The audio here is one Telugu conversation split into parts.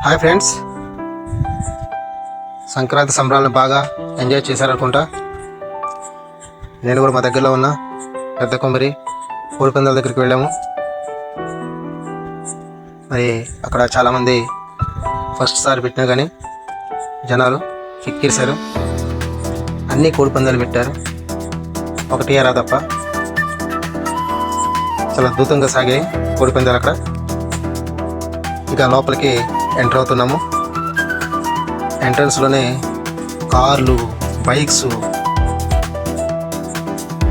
హాయ్ ఫ్రెండ్స్, సంక్రాంతి సంబరాలను బాగా ఎంజాయ్ చేశారనుకుంటా. నేను కూడా మా దగ్గరలో ఉన్న పెద్ద కొమ్మరి కోడిపందాల దగ్గరికి వెళ్ళాము. మరి అక్కడ చాలామంది ఫస్ట్ సారి పెట్టినా కానీ జనాలు ఎక్కిరిశారు. అన్నీ కోడిపందాలు పెట్టారు, ఒకటి అరా తప్ప. చాలా అద్భుతంగా సాగాయి కోడిపందాలు అక్కడ. ఇక లోపలికి ఎంటర్ అవుతున్నాము. ఎంట్రన్స్లోనే కార్లు, బైక్స్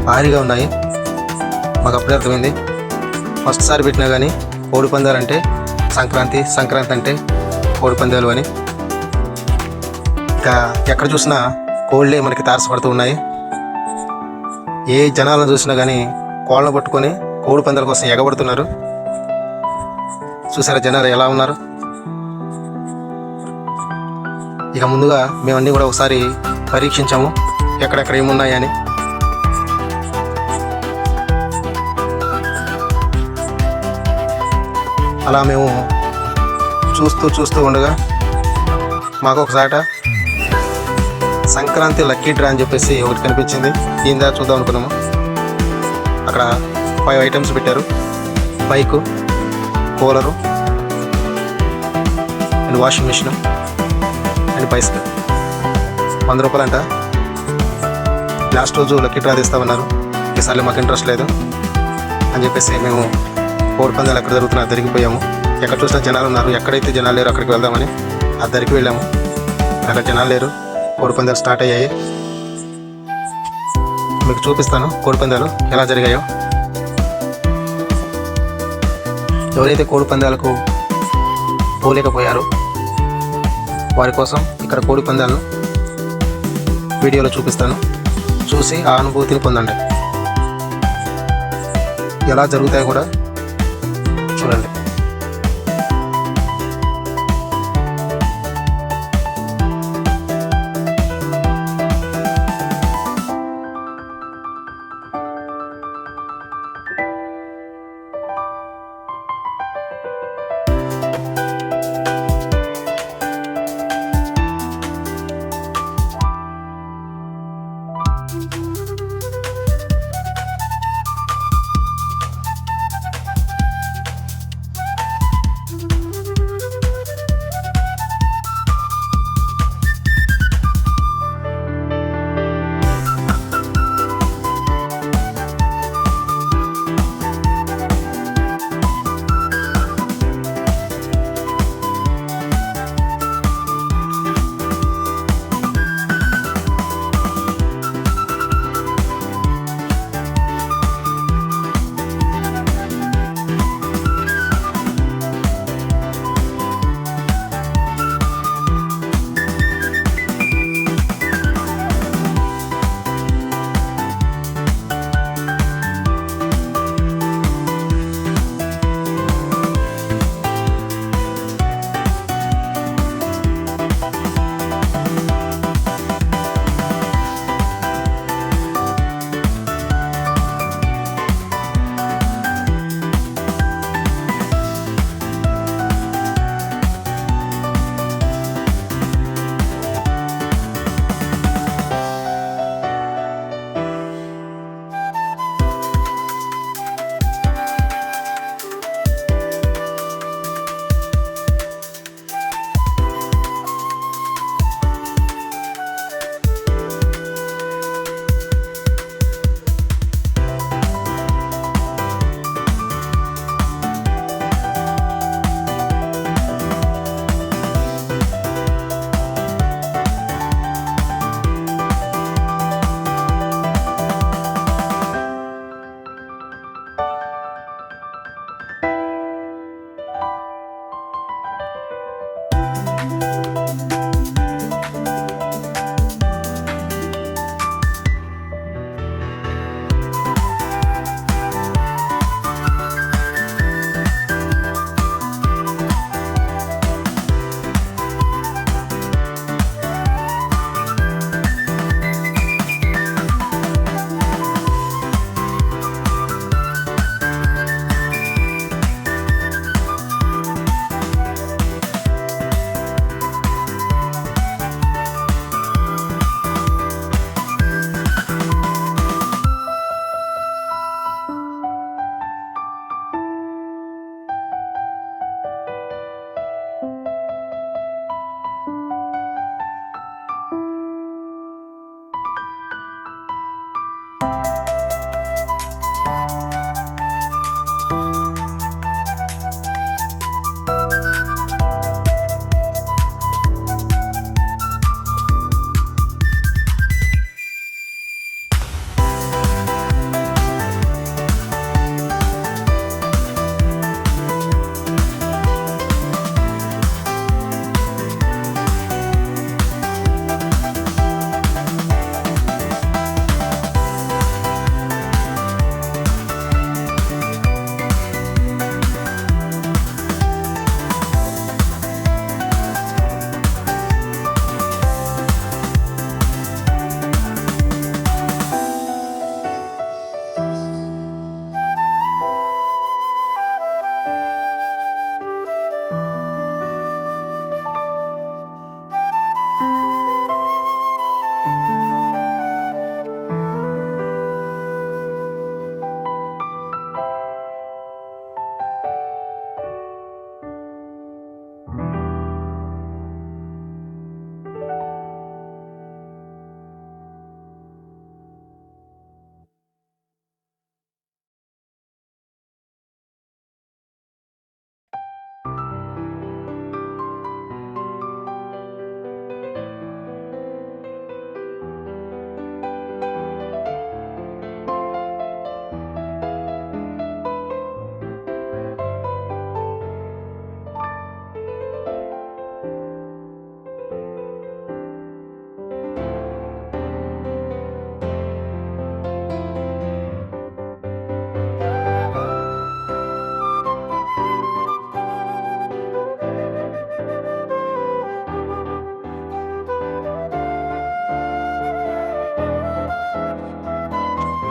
భారీగా ఉన్నాయి. మాకు అప్పుడే అర్థమైంది, ఫస్ట్ సారి పెట్టినా కానీ కోడిపందాలు అంటే సంక్రాంతి, సంక్రాంతి అంటే కోడిపందాలు అని. ఇక ఎక్కడ చూసినా కోళ్ళే మనకి తారసపడుతూ ఉన్నాయి. ఏ జనాలను చూసినా కానీ కోళ్ళను పట్టుకొని కోడిపందాల కోసం ఎగబడుతున్నారు. చూసారా జనాలు ఎలా ఉన్నారు. ఇక ముందుగా మేమన్నీ కూడా ఒకసారి పరీక్షించాము ఎక్కడెక్కడ ఏమున్నాయని. అలా మేము చూస్తూ ఉండగా మాకు ఒకసాట సంక్రాంతి లక్కీ డ్రా అని చెప్పేసి ఒకటి కనిపించింది. దీని దాకా చూద్దాం అనుకున్నాము. అక్కడ 5 ఐటమ్స్ పెట్టారు: bike, cooler and washing machine and bicycle. 100 రూపాయలు అంట. లాస్ట్ రోజు లక్కీ డ్రా తీస్తామన్నారు. ఈసారి మాకు ఇంట్రెస్ట్ లేదు అని చెప్పేసి మేము కోడిపందాలు ఎక్కడ జరుగుతున్నా దొరికిపోయాము. ఎక్కడ చూసినా జనాలు ఉన్నారు. ఎక్కడైతే జనాలు లేరు అక్కడికి వెళ్దామని ఆ దరికి వెళ్ళాము. అక్కడ జనాలు లేరు. కోడిపందాలు స్టార్ట్ అయ్యాయి. మీకు చూపిస్తాను కోడిపందాలు ఎలా జరిగాయో. ఎవరైతే కోడిపందాలకు పోలేకపోయారో వారి కోసం ఇక్కడ కోడిపందాలను వీడియోలో చూపిస్తాను. చూసి ఆ అనుభూతిని పొందండి. ఎలా జరుగుతాయో కూడా చూడండి.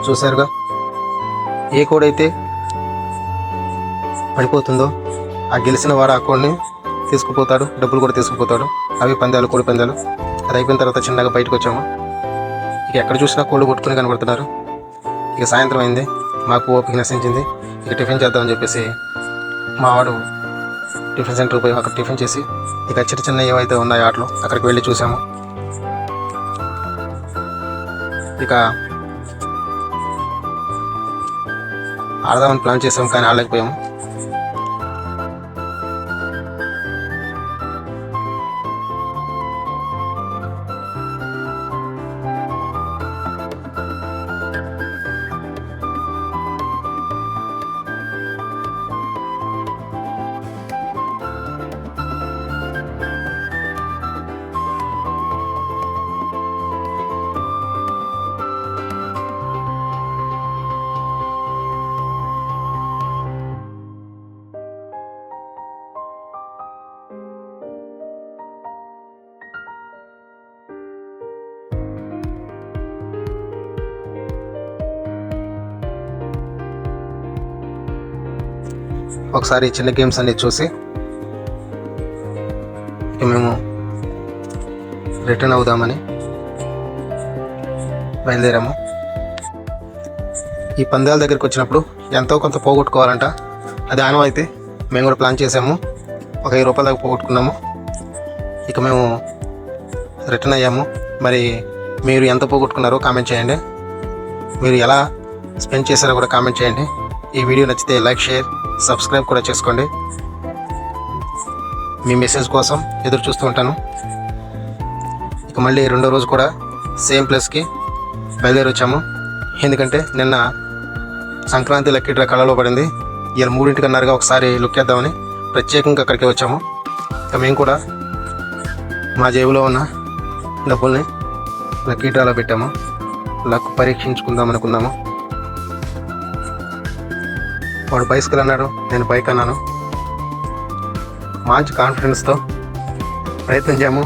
చూశారుగా, ఏ కోడ్ అయితే పడిపోతుందో ఆ గెలిచిన వాడు ఆ కోడ్ని తీసుకుపోతాడు, డబ్బులు కూడా తీసుకుపోతాడు. అవి పందాలు, కోడి పందాలు. అది అయిపోయిన తర్వాత చిన్నగా బయటకు వచ్చాము. ఇక ఎక్కడ చూసినా కోళ్ళు కొట్టుకుని కనబడుతున్నారు. ఇక సాయంత్రం అయింది, మాకు ఓపిక నశించింది. ఇక టిఫిన్ చేద్దామని చెప్పేసి మా వాడు టిఫిన్ సెంటర్కి పోయి అక్కడ టిఫిన్ చేసి ఇక చిన్న చిన్న ఏవైతే ఉన్నాయో ఆటలు అక్కడికి వెళ్ళి చూసాము. ఇక ఆడదామని ప్లాన్ చేసాము, కానీ ఆడలేకపోయాము. ఒకసారి చిన్న గేమ్స్ అన్ని చూసి ఇక మేము రిటర్న్ అవుదామని బయలుదేరాము. ఈ పందాల దగ్గరికి వచ్చినప్పుడు ఎంతో కొంత పోగొట్టుకోవాలంట. అది ఆనవాయితీ. మేము కూడా ప్లాన్ చేసాము. ఒక 1000 రూపాయల దాకా పోగొట్టుకున్నాము. ఇక మేము రిటర్న్ అయ్యాము. మరి మీరు ఎంత పోగొట్టుకున్నారో కామెంట్ చేయండి. మీరు ఎలా స్పెండ్ చేశారో కూడా కామెంట్ చేయండి. ఈ వీడియో నచ్చితే లైక్, షేర్, సబ్స్క్రైబ్ కూడా చేసుకోండి. మీ మెసేజ్ కోసం ఎదురు చూస్తూ ఉంటాను. ఇక మళ్ళీ రెండో రోజు కూడా సేమ్ ప్లేస్కి బయలుదేరి వచ్చాము. ఎందుకంటే నిన్న సంక్రాంతి లక్కీ డ్రా కళలో పడింది. ఇలా 3ంటికి అన్నారుగా, ఒకసారి లుక్ చేద్దామని ప్రత్యేకంగా అక్కడికి వచ్చాము. ఇక మేము కూడా మా జేబులో ఉన్న డబ్బుల్ని లక్కీ డ్రాలో పెట్టాము. లక్ పరీక్షించుకుందాం అనుకున్నాము. వాడు బైసికల్ అన్నాడు, నేను బైక్ అన్నాను. మంచి కాన్ఫిడెన్స్తో ప్రయత్నించాము.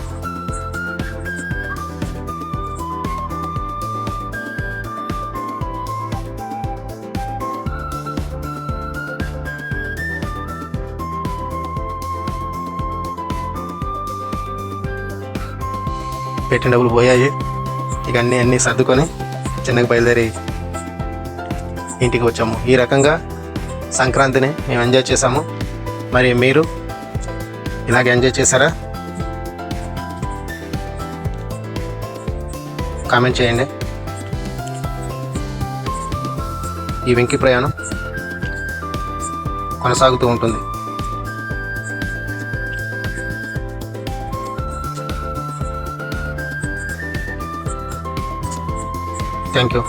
పెట్టిన డబ్బులు పోయాయి. ఇక అన్నీ సర్దుకొని చిన్నగా బయలుదేరి ఇంటికి వచ్చాము. ఈ రకంగా సంక్రాంతిని మేము ఎంజాయ్ చేసాము. మరి మీరు ఇలాగే ఎంజాయ్ చేశారా? కామెంట్ చేయండి. ఈ వెంకి ప్రయాణం కొనసాగుతూ ఉంటుంది. Thank you.